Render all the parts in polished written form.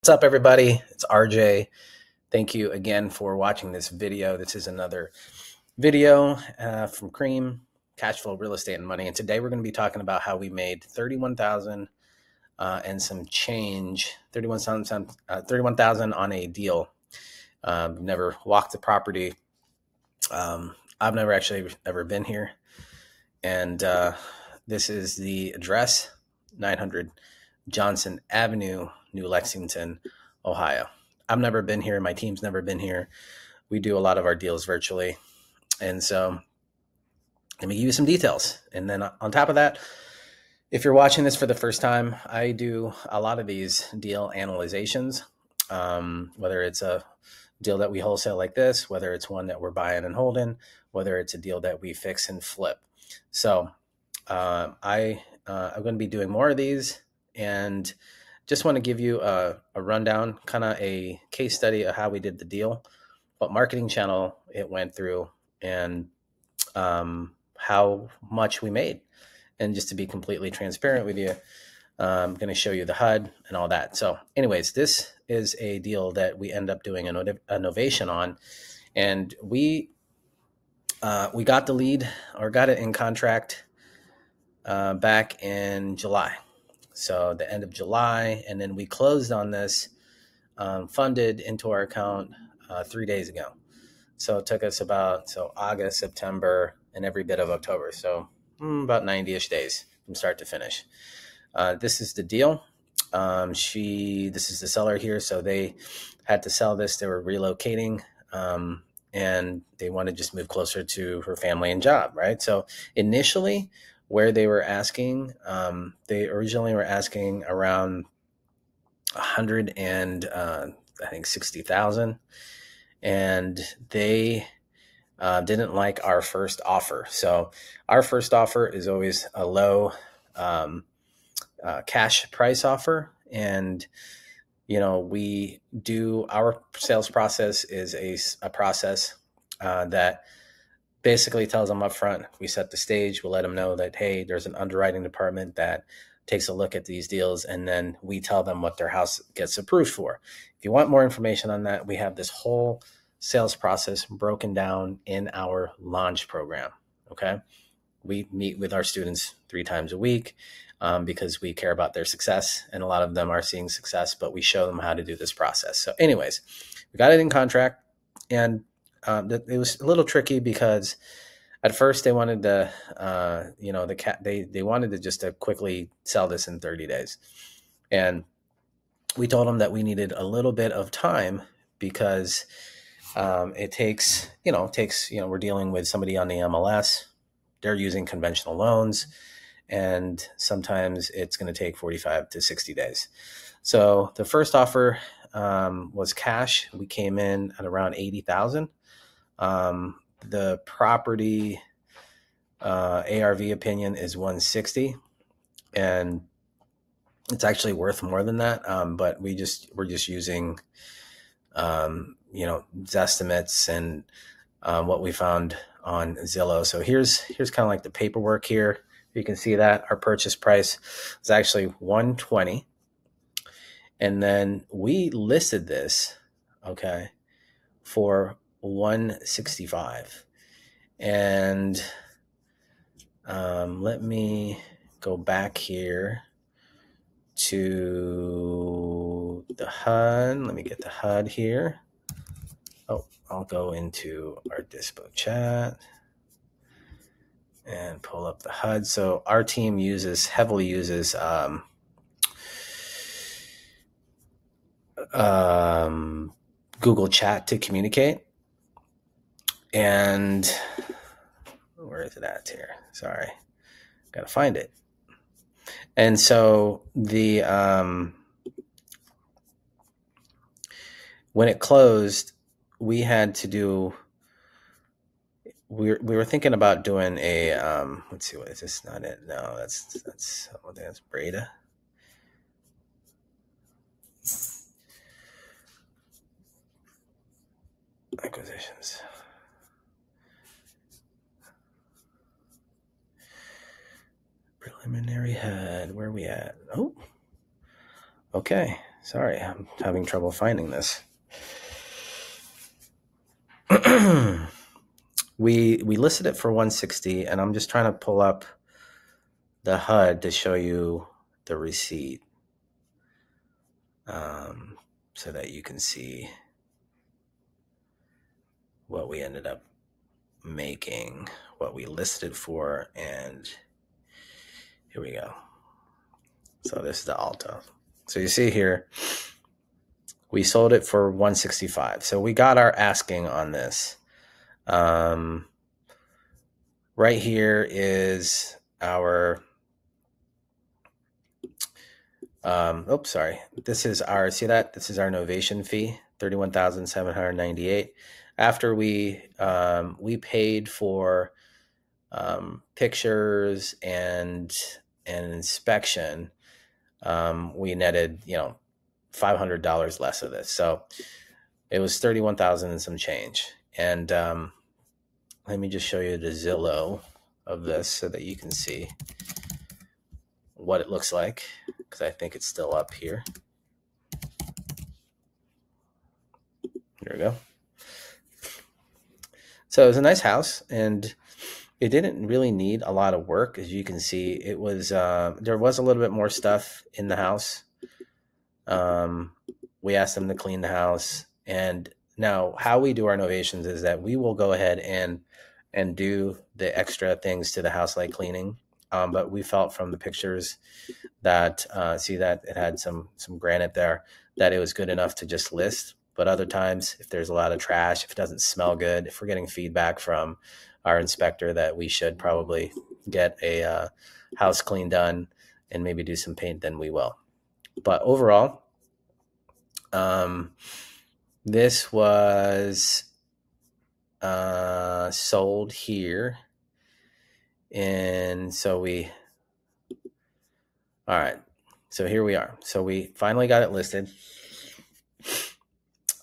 What's up, everybody? It's RJ. Thank you again for watching this video. This is another video from Cream, Cash Flow, Real Estate, and Money. And today we're going to be talking about how we made $31,000 and some change, $31,000 on a deal. Never walked the property. I've never actually ever been here. And this is the address, 900 Johnson Avenue, New Lexington, Ohio. I've never been here. My team's never been here. We do a lot of our deals virtually. And so let me give you some details. And then on top of that, if you're watching this for the first time, I do a lot of these deal analyzations, whether it's a deal that we wholesale like this, whether it's one that we're buying and holding, whether it's a deal that we fix and flip. So I'm going to be doing more of these, and just want to give you a rundown, kind of a case study of how we did the deal, what marketing channel it went through, and how much we made. And just to be completely transparent with you, I'm going to show you the HUD and all that. So anyways, this is a deal that we end up doing an innovation on, and we got the lead, or got it in contract back in July. So the end of July, and then we closed on this, funded into our account 3 days ago. So it took us about August, September, and every bit of October. So about 90-ish days from start to finish. This is the deal. This is the seller here. So they had to sell this. They were relocating, and they wanted to just move closer to her family and job, right? So initially, where they were asking, they originally were asking around 100 and I think 60,000, and they didn't like our first offer. So our first offer is always a low cash price offer, and we do, our sales process is a process that basically tells them up front. We set the stage. We'll let them know that, hey, there's an underwriting department that takes a look at these deals, and then we tell them what their house gets approved for. If you want more information on that, we have this whole sales process broken down in our launch program. Okay. We meet with our students 3 times a week because we care about their success, and a lot of them are seeing success, but we show them how to do this process. So anyways, we got it in contract, and it was a little tricky because at first they wanted to, they wanted to just to quickly sell this in 30 days. And we told them that we needed a little bit of time because it takes, we're dealing with somebody on the MLS. They're using conventional loans, and sometimes it's going to take 45 to 60 days. So the first offer was cash. We came in at around 80,000. The property ARV opinion is 160, and it's actually worth more than that. But we're just using, estimates and what we found on Zillow. So here's kind of like the paperwork here. You can see that our purchase price is actually 120, and then we listed this, for 165. And let me go back here to the HUD. Let me get the HUD here. Oh, I'll go into our Dispo chat and pull up the HUD. So our team heavily uses Google Chat to communicate. And where is it at here? Sorry, got to find it. And so the when it closed, we had to do. We were thinking about doing a let's see, what is this? Not it. No, that's Breda. Acquisitions. Preliminary HUD. Where are we at? Oh, okay. Sorry, I'm having trouble finding this. we listed it for 160, and I'm just trying to pull up the HUD to show you the receipt, so that you can see what we ended up making, what we listed for, and here we go. So this is the Alta. So you see here, we sold it for 165. So we got our asking on this. Right here is our, sorry. This is our, see that? This is our novation fee, $31,798. After we paid for pictures and inspection, we netted, $500 less of this. So it was 31,000 and some change. And let me just show you the Zillow of this so that you can see what it looks like, because I think it's still up here. There we go. So it was a nice house, and it didn't really need a lot of work. As you can see, it was there was a little bit more stuff in the house. We asked them to clean the house, and now how we do our novations is that we will go ahead and do the extra things to the house, like cleaning. But we felt from the pictures that see that it had some granite there, that it was good enough to just list. But other times, if there's a lot of trash, if it doesn't smell good, if we're getting feedback from our inspector that we should probably get a house clean done and maybe do some paint, then we will. But overall, this was sold here. And so all right, so here we are. So we finally got it listed.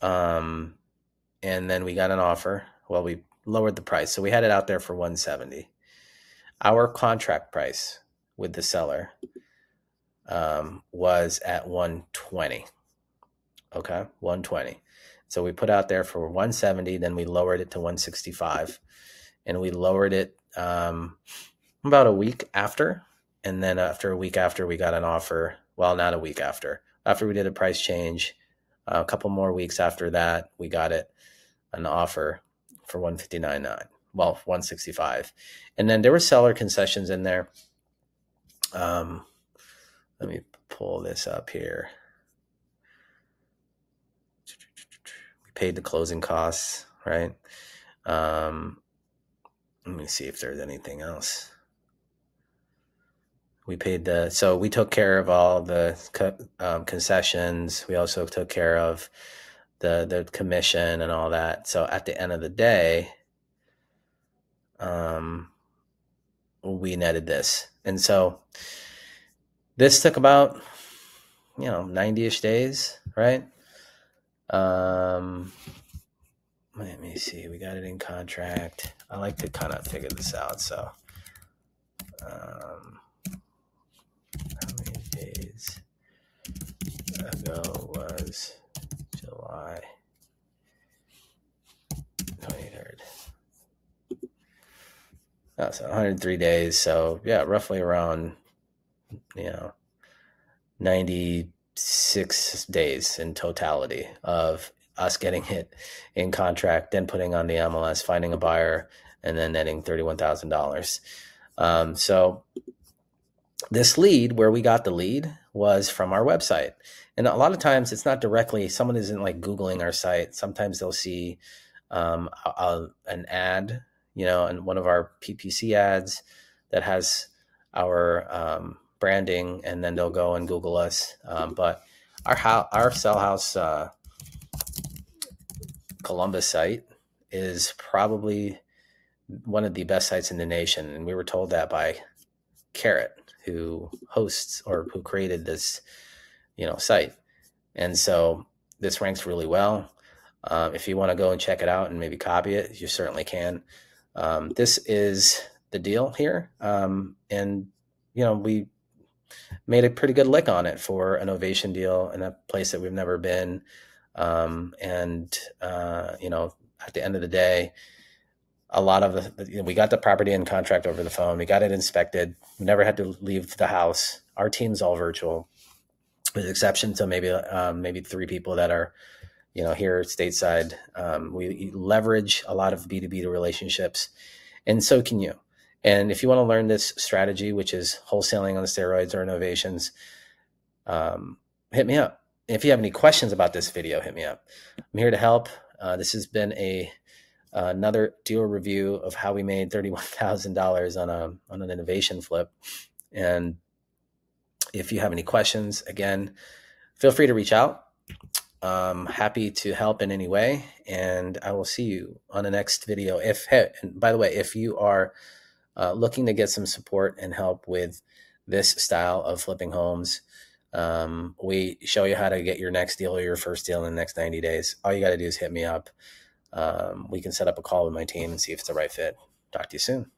And then we got an offer. Well, we lowered the price. So we had it out there for 170. Our contract price with the seller was at 120. Okay, 120. So we put out there for 170, then we lowered it to 165, and we lowered it about a week after. And then after a week after, we got an offer. Well, not a week after. After we did a price change, a couple more weeks after that, we got an offer for 159.9. Well, 165. And then there were seller concessions in there. Let me pull this up here. We paid the closing costs, right? Let me see if there's anything else. We paid so we took care of all the concessions. We also took care of the commission and all that. So at the end of the day, we netted this. And so this took about, 90-ish days, right? Let me see. We got it in contract. I like to kind of figure this out. So, how many days ago was July 23rd? Oh, so 103 days. So yeah, roughly around, 96 days in totality of us getting it in contract, then putting on the MLS, finding a buyer, and then netting $31,000. So this lead, where we got the lead, was from our website. And a lot of times it's not directly, someone isn't like Googling our site. Sometimes they'll see an ad, in one of our PPC ads that has our branding, and then they'll go and Google us. But our Sell House Columbus site is probably one of the best sites in the nation. And we were told that by Carrot, who hosts or who created this, site. And so this ranks really well. If you want to go and check it out and maybe copy it, you certainly can. This is the deal here. And, we made a pretty good lick on it for an ovation deal in a place that we've never been. You know, at the end of the day, a lot of the, you know, we got the property in contract over the phone. We got it inspected. We never had to leave the house. Our team's all virtual, with exception to maybe 3 people that are, you know, here stateside. We leverage a lot of B2B relationships, and so can you. And if you want to learn this strategy, which is wholesaling on steroids or innovations, hit me up. If you have any questions about this video, hit me up. I'm here to help. This has been another deal review of how we made $31,000 on an innovation flip. And if you have any questions, again, feel free to reach out. Happy to help in any way, and I will see you on the next video. And by the way, if you are looking to get some support and help with this style of flipping homes, we show you how to get your next deal or your first deal in the next 90 days. All you got to do is hit me up. We can set up a call with my team and see if it's the right fit. Talk to you soon.